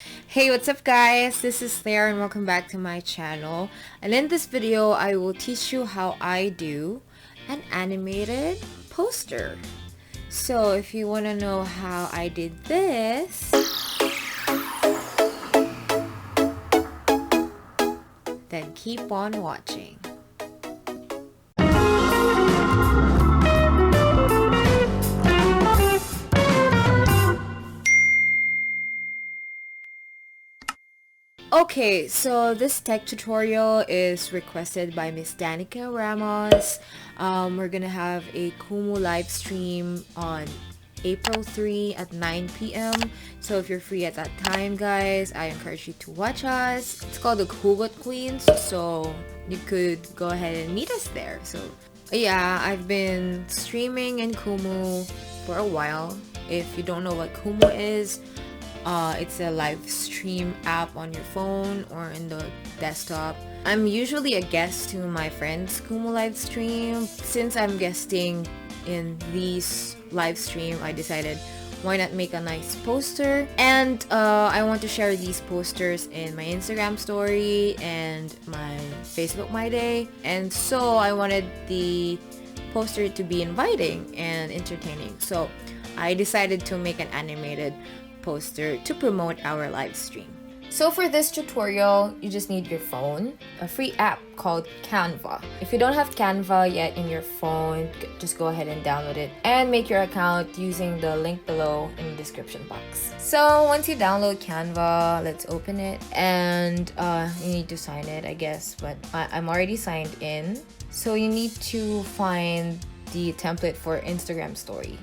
Hey, what's up guys? This is Claire and welcome back to my channel. And in this video, I will teach you how I do an animated poster. So if you want to know how I did this, then keep on watching. Okay, so this tech tutorial is requested by Miss Danica Ramos. We're gonna have a Kumu live stream on April 3 at 9 p.m. So if you're free at that time, guys, I encourage you to watch us. It's called the Hugot Queens, so you could go ahead and meet us there. So yeah, I've been streaming in Kumu for a while. If you don't know what Kumu is, it's a live stream app on your phone or in the desktop. I'm usually a guest to my friends' Kumu live stream. Since I'm guesting in these live stream, I decided why not make a nice poster, and I want to share these posters in my Instagram story and my Facebook My Day, and so I wanted the poster to be inviting and entertaining, so I decided to make an animated poster to promote our live stream. So for this tutorial, you just need your phone, a free app called Canva. If you don't have Canva yet in your phone, just go ahead and download it and make your account using the link below in the description box. So once you download Canva, let's open it, and you need to sign it, I guess, but I'm already signed in. So you need to find the template for Instagram stories.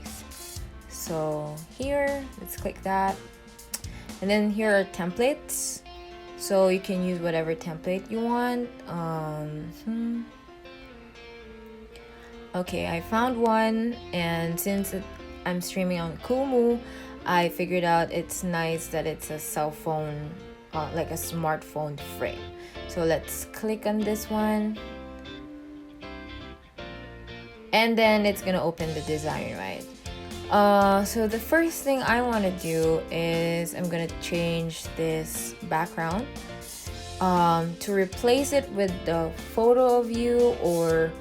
So here, let's click that. And then here are templates. So you can use whatever template you want. Okay, I found one, and since I'm streaming on Kumu, I figured out it's nice that it's a cell phone, like a smartphone frame. So let's click on this one. And then it's gonna open the design, right? So the first thing I want to do is I'm gonna change this background to replace it with the photo of you or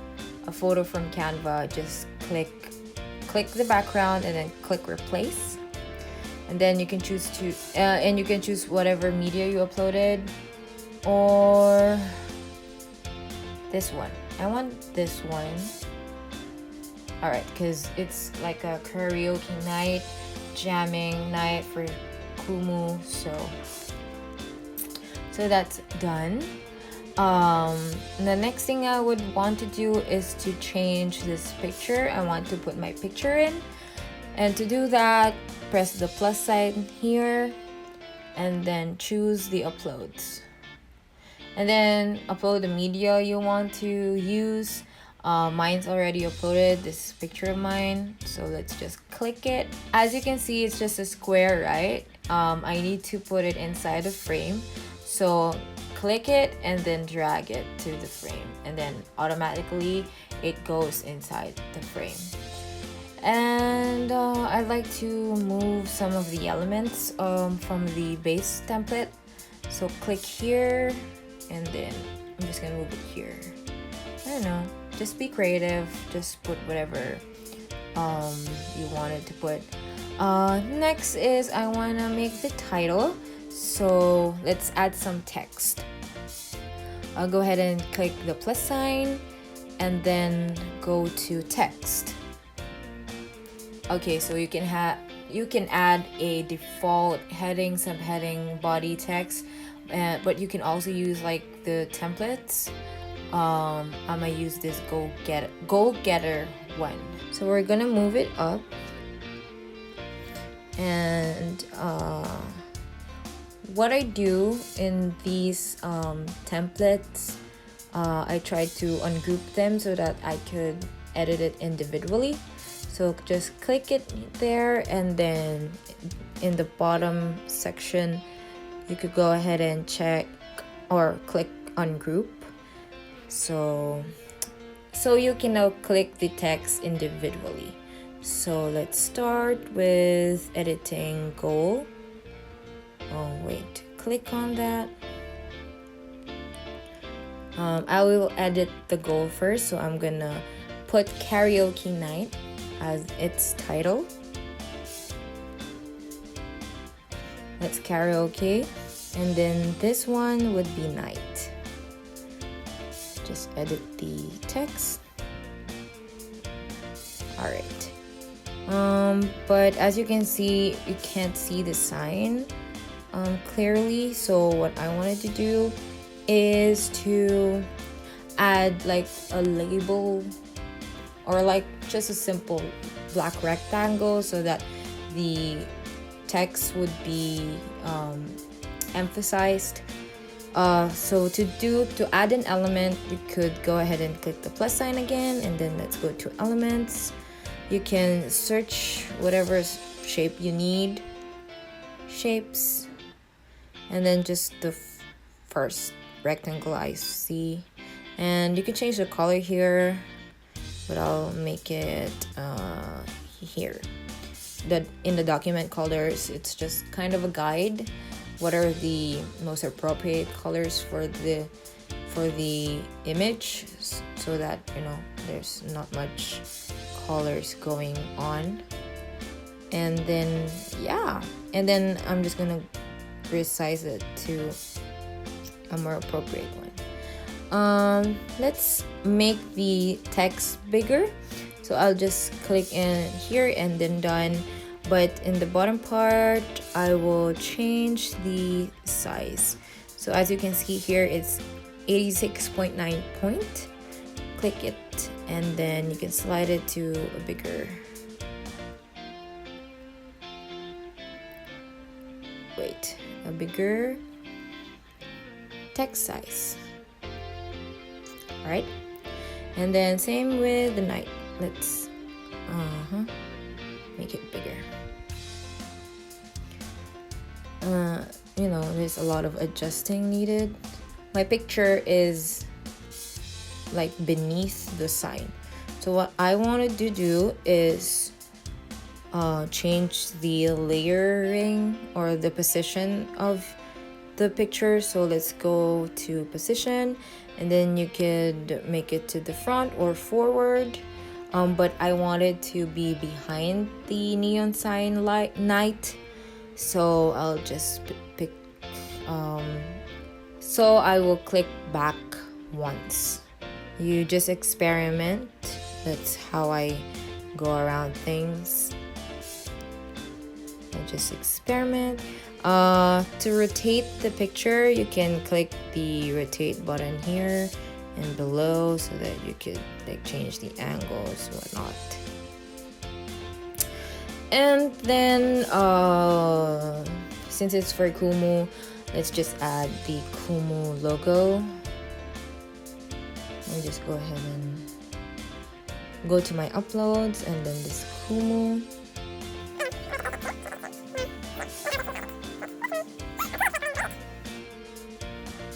a photo from Canva. Just click the background and then click replace, and then you can choose whatever media you uploaded, or this one. I want this one. Alright, because it's like a karaoke night, jamming night for Kumu, so that's done. The next thing I would want to do is to change this picture. I want to put my picture in, and to do that, press the plus sign here and then choose the uploads, and then upload the media you want to use. Mine's already uploaded, this picture of mine, so let's just click it. As you can see, it's just a square, right? I need to put it inside the frame, so click it and then drag it to the frame, and then automatically it goes inside the frame. And I'd like to move some of the elements from the base template, so click here, and then I'm just gonna move it here. I don't know, just be creative, just put whatever you wanted to put. Next is I want to make the title, so let's add some text. I'll go ahead and click the plus sign and then go to text. Okay, so you can add a default heading, subheading, body text, but you can also use like the templates. I'm gonna use this goal getter one. So we're gonna move it up, and what I do in these templates, I try to ungroup them so that I could edit it individually. So just click it there, and then in the bottom section you could go ahead and check or click ungroup. So you can now click the text individually. So let's start with editing goal. Oh wait, click on that. I will edit the goal first, so I'm gonna put karaoke night as its title. That's karaoke, and then this one would be night. Just edit the text. All right. But as you can see, you can't see the sign clearly. So what I wanted to do is to add like a label or like just a simple black rectangle so that the text would be emphasized. So to add an element, you could go ahead and click the plus sign again, and then let's go to elements. You can search whatever shape you need, shapes, and then just the first rectangle I see, and you can change the color here, but I'll make it here. In the document colors, it's just kind of a guide. What are the most appropriate colors for the image, so that there's not much colors going on. And then I'm just gonna resize it to a more appropriate one. Let's make the text bigger, so I'll just click in here and then done. But in the bottom part, I will change the size. So as you can see here, it's 86.9 point. Click it, and then you can slide it to a bigger. A bigger text size. All right, and then same with the night. Let's make it bigger. There's a lot of adjusting needed. My picture is like beneath the sign, so what I wanted to do is change the layering or the position of the picture. So let's go to position, and then you could make it to the front or forward. But I wanted to be behind the neon sign night, so I'll just pick. So I will click back once. You just experiment. That's how I go around things. I just experiment. To rotate the picture, you can click the rotate button here and below, so that you could change the angles, whatnot. And then since it's for Kumu, let's just add the Kumu logo. Let me just go ahead and go to my uploads, and then this Kumu.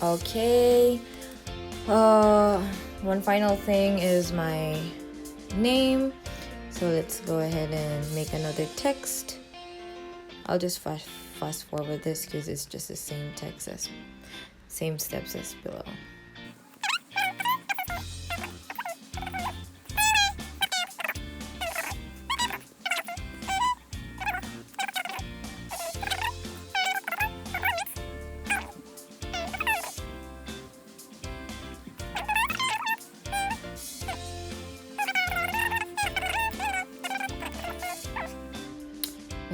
Okay. One final thing is my name. So let's go ahead and make another text. I'll just fast forward this because it's just the same text same steps as below.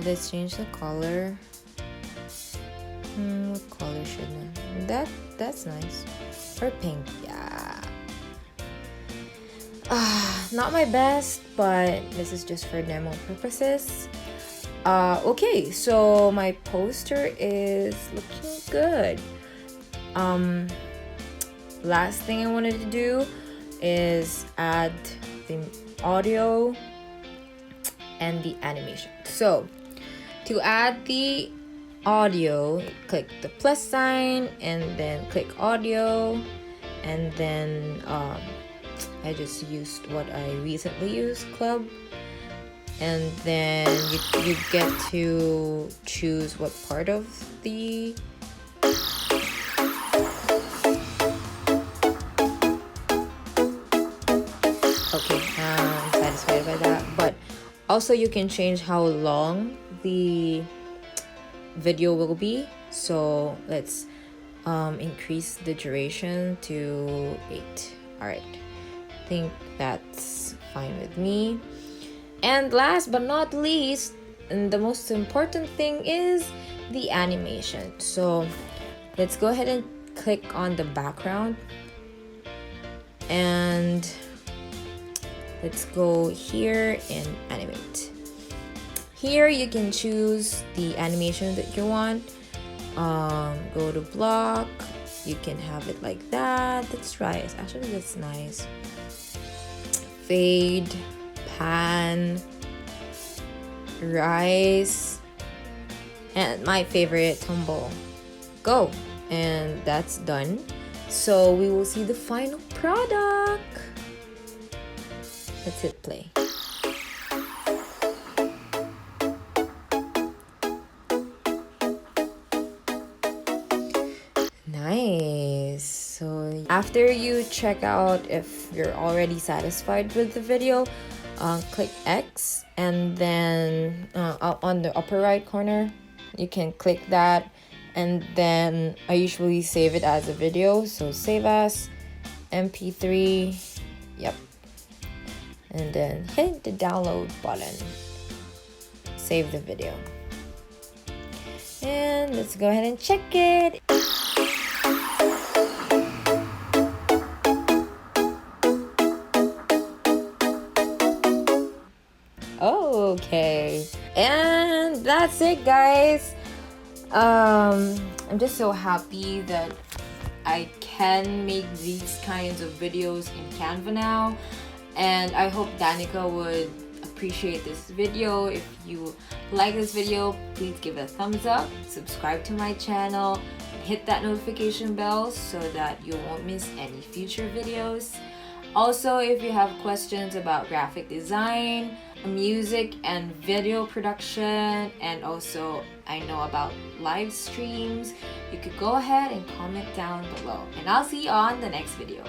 Let's change the color. What color should I? That's nice. Or pink, yeah. Not my best, but this is just for demo purposes. Okay, so my poster is looking good. Last thing I wanted to do is add the audio and the animation. So to add the audio, click the plus sign and then click audio, and then I just used what I recently used, Club, and then you get to choose what part of the okay, I'm satisfied by that. But also you can change how long the video will be. So let's increase the duration to 8. All right, I think that's fine with me. And last but not least, and the most important thing is the animation. So let's go ahead and click on the background, and let's go here and animate. Here you can choose the animation that you want. Go to block. You can have it like that. That's right. Actually, that's nice. Fade, pan, rise, and my favorite, tumble. Go. And that's done. So we will see the final product. Let's hit play. Nice. So after you check out if you're already satisfied with the video, click X, and then on the upper right corner you can click that, and then I usually save it as a video, so save as MP3. Yep. And then hit the download button, save the video, and let's go ahead and check it. Okay, and that's it, guys. I'm just so happy that I can make these kinds of videos in Canva now, and I hope Danica would appreciate this video. If you like this video, please give it a thumbs up, subscribe to my channel, and hit that notification bell so that you won't miss any future videos. Also, if you have questions about graphic design, music and video production, and also I know about live streams, you could go ahead and comment down below, and I'll see you on the next video.